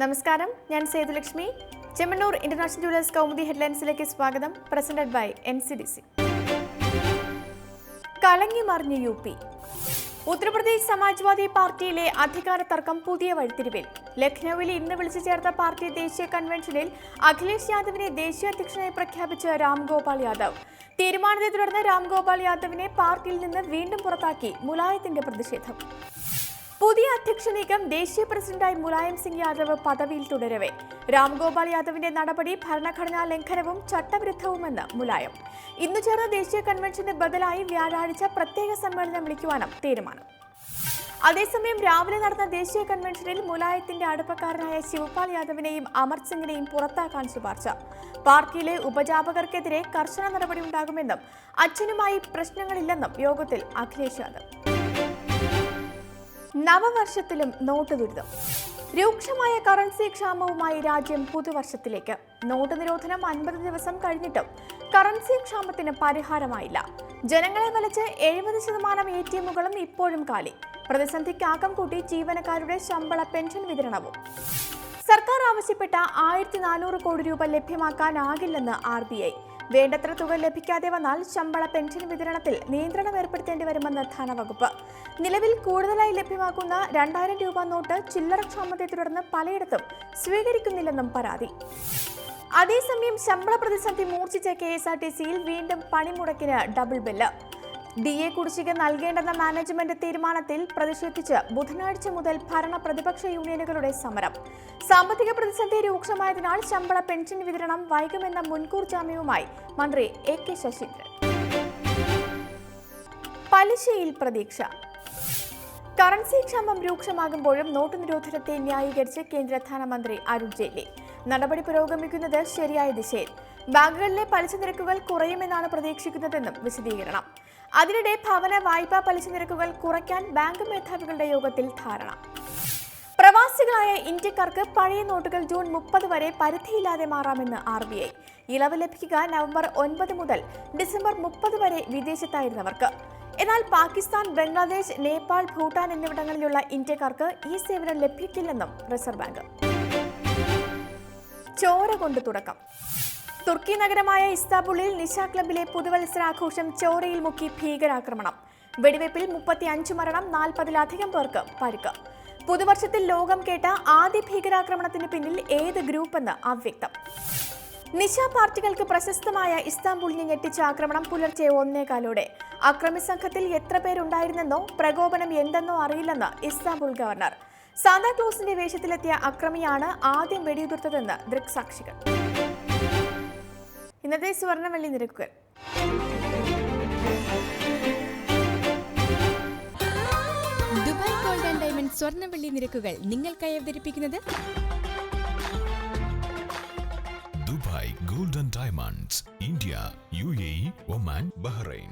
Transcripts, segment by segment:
നമസ്കാരം, ഞാൻ Sethulakshmi. Chemmanur international jewellers Kaumudi ഹെഡ്ലൈൻസിലേക്ക് സ്വാഗതം. Presented by NCDC. കലങ്ങി മറിഞ്ഞ് UP. ഉത്തർപ്രദേശ് സമാജ്വാദി പാർട്ടിയിലെ അധികാര തർക്കം പുതിയ വഴിത്തിരിവിൽ. ലഖ്നൌവിൽ ഇന്ന് വിളിച്ചു ചേർത്ത പാർട്ടി ദേശീയ കൺവെൻഷനിൽ അഖിലേഷ് യാദവിനെ ദേശീയ അധ്യക്ഷനായി പ്രഖ്യാപിച്ച രാംഗോപാൽ യാദവ്. തീരുമാനത്തെ തുടർന്ന് രാംഗോപാൽ യാദവിനെ പാർട്ടിയിൽ നിന്ന് വീണ്ടും പുറത്താക്കി മുലായത്തിന്റെ പ്രതിഷേധം. പുതിയ അധ്യക്ഷ നീക്കം. ദേശീയ പ്രസിഡന്റായി മുലായം സിംഗ് യാദവ് പദവിയിൽ തുടരവെ രാംഗോപാൽ യാദവിന്റെ നടപടി ഭരണഘടനാ ലംഘനവും ചട്ടവിരുദ്ധവുമെന്ന് മുലായം. ഇന്നു ചേർന്ന ദേശീയ കൺവെൻഷന് ബദലായി വ്യാഴാഴ്ച പ്രത്യേക സമ്മേളനം വിളിക്കുവാനും തീരുമാനം. അതേസമയം രാവിലെ നടന്ന ദേശീയ കൺവെൻഷനിൽ മുലായത്തിന്റെ അടുപ്പക്കാരനായ ശിവപാൽ യാദവിനെയും അമർ സിംഗിനെയും പുറത്താക്കാൻ ശുപാർശ. പാർട്ടിയിലെ ഉപജാപകർക്കെതിരെ കർശന നടപടി ഉണ്ടാകുമെന്നും അച്ഛനുമായി പ്രശ്നങ്ങളില്ലെന്നും യോഗത്തിൽ അഖിലേഷ് യാദവ്. നവവർഷത്തിലും നോട്ട് ദുരിതം. രൂക്ഷമായ കറൻസി ക്ഷാമവുമായി രാജ്യം പുതുവർഷത്തിലേക്ക്. നോട്ട് നിരോധനം 50 ദിവസം കഴിഞ്ഞിട്ടും കറൻസി ക്ഷാമത്തിന് പരിഹാരമായില്ല. ജനങ്ങളെ വലിച്ച് 70% ATMകളും ഇപ്പോഴും കാലി. പ്രതിസന്ധിക്ക് ആക്കം കൂട്ടി ജീവനക്കാരുടെ ശമ്പള പെൻഷൻ വിതരണവും. സർക്കാർ ആവശ്യപ്പെട്ട 1400 കോടി രൂപ ലഭ്യമാക്കാനാകില്ലെന്ന് RBI. വേണ്ടത്ര തുക ലഭിക്കാതെ വന്നാൽ ശമ്പള പെൻഷൻ വിതരണത്തിൽ നിയന്ത്രണം ഏർപ്പെടുത്തേണ്ടി വരുമെന്ന് ധനവകുപ്പ്. നിലവിൽ കൂടുതലായി ലഭ്യമാക്കുന്ന 2000 രൂപ നോട്ട് ചില്ലറ ക്ഷാമത്തെ തുടർന്ന് പലയിടത്തും സ്വീകരിക്കുന്നില്ലെന്നും പരാതി. അതേസമയം ശമ്പള പ്രതിസന്ധി മൂർച്ഛിച്ച KSRTCയിൽ വീണ്ടും പണിമുടക്കിന് ഡബിൾ ബെല്ല്. DA കുടിശ്ശിക നൽകേണ്ടെന്ന മാനേജ്മെന്റ് തീരുമാനത്തിൽ പ്രതിഷേധിച്ച് ബുധനാഴ്ച മുതൽ ഭരണ പ്രതിപക്ഷ യൂണിയനുകളുടെ സമരം. സാമ്പത്തിക പ്രതിസന്ധി രൂക്ഷമായതിനാൽ ശമ്പള പെൻഷൻ വിതരണം വൈകുമെന്ന മുൻകൂർ ജാമ്യവുമായി മന്ത്രി AK ശശീന്ദ്രൻ. പലിശയിൽ പ്രതീക്ഷ. കറൻസി ക്ഷാമം രൂക്ഷമാകുമ്പോഴും നോട്ട് നിരോധനത്തെ ന്യായീകരിച്ച് കേന്ദ്ര ധനമന്ത്രി അരുൺ ജെയ്റ്റ്ലി. നടപടി പുരോഗമിക്കുന്നത് ശരിയായ ദിശയിൽ. ബാങ്കുകളിലെ പലിശ നിരക്കുകൾ കുറയുമെന്നാണ് പ്രതീക്ഷിക്കുന്നതെന്നും വിശദീകരണം. അതിനിടെ ഭവന വായ്പാ പലിശ നിരക്കുകൾ കുറയ്ക്കാൻ ബാങ്ക് മേധാവികളുടെ യോഗത്തിൽ ധാരണ. പ്രവാസികളായ ഇന്ത്യക്കാർക്ക് പഴയ നോട്ടുകൾ ജൂൺ 30 വരെ പരിധിയില്ലാതെ മാറാമെന്ന് RBI. ഇളവ് ലഭിക്കുക നവംബർ 9 മുതൽ ഡിസംബർ 30 വരെ വിദേശത്തായിരുന്നവർക്ക്. എന്നാൽ പാകിസ്ഥാൻ, ബംഗ്ലാദേശ്, നേപ്പാൾ, ഭൂട്ടാൻ എന്നിവിടങ്ങളിലുള്ള ഇന്ത്യക്കാർക്ക് ഈ സേവനം ലഭിക്കില്ലെന്നും റിസർവ് ബാങ്ക്. ചോര കൊണ്ട് തുടക്കം. തുർക്കി നഗരമായ ഇസ്താംബുളിൽ നിശ ക്ലബിലെ പുതുവത്സരാഘോഷം ചോരയിൽ മുക്കി ഭീകരാക്രമണം. വെടിവയ്പിൽ 35 മരണം, 40-ലധികം പേർക്ക് പരിക്ക്. പുതുവർഷത്തിൽ ലോകം കേട്ട ആദ്യ ഭീകരാക്രമണത്തിന് പിന്നിൽ ഏത് ഗ്രൂപ്പെന്ന് അവ്യക്തം. നിശ പാർട്ടികൾക്ക് പ്രശസ്തമായ ഇസ്താംബുളിനെ ഞെട്ടിച്ച ആക്രമണം പുലർച്ചെ 1:15. അക്രമി സംഘത്തിൽ എത്ര പേരുണ്ടായിരുന്നെന്നോ പ്രകോപനം എന്തെന്നോ അറിയില്ലെന്ന് ഇസ്താംബുൾ ഗവർണർ. സാന്താക്ലോസിന്റെ വേഷത്തിലെത്തിയ അക്രമിയാണ് ആദ്യം വെടിയുതിർത്തതെന്ന് ദൃക്സാക്ഷികൾ. ഇന്നത്തെ സ്വർണ്ണവെള്ളി നിരക്കുകൾ. ദുബായ് ഗോൾഡ് ആൻഡ് ഡയമണ്ട് സ്വർണ്ണവെള്ളി നിരക്കുകൾ നിങ്ങൾക്കായി അവതരിപ്പിക്കുന്നത് Dubai gold and diamonds, India, UAE, Oman, Bahrain.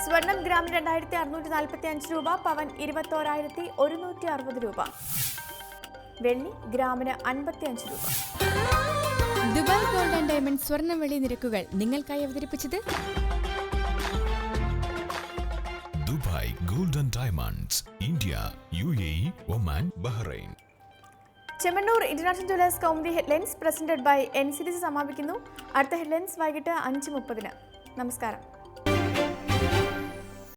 സ്വർണം ഗ്രാമിന് 2645 രൂപ, പവൻ 21,160 രൂപ, വെള്ളി ഗ്രാമിന് 55 രൂപ. ദുബായ് ഗോൾഡ് ആൻഡ് ഡയമണ്ട് സ്വർണ്ണവെള്ളി നിരക്കുകൾ നിങ്ങൾക്കായി അവതരിപ്പിച്ചത് Dubai gold and diamonds, India, UAE, Oman, Bahrain. Chemmanur international jewellers Kaumudi headlines presented by NCDC സമാപിക്കുന്നു. അടുത്ത ഹെഡ്ലൈൻസ് വൈകിട്ട് 5:30. നമസ്കാരം.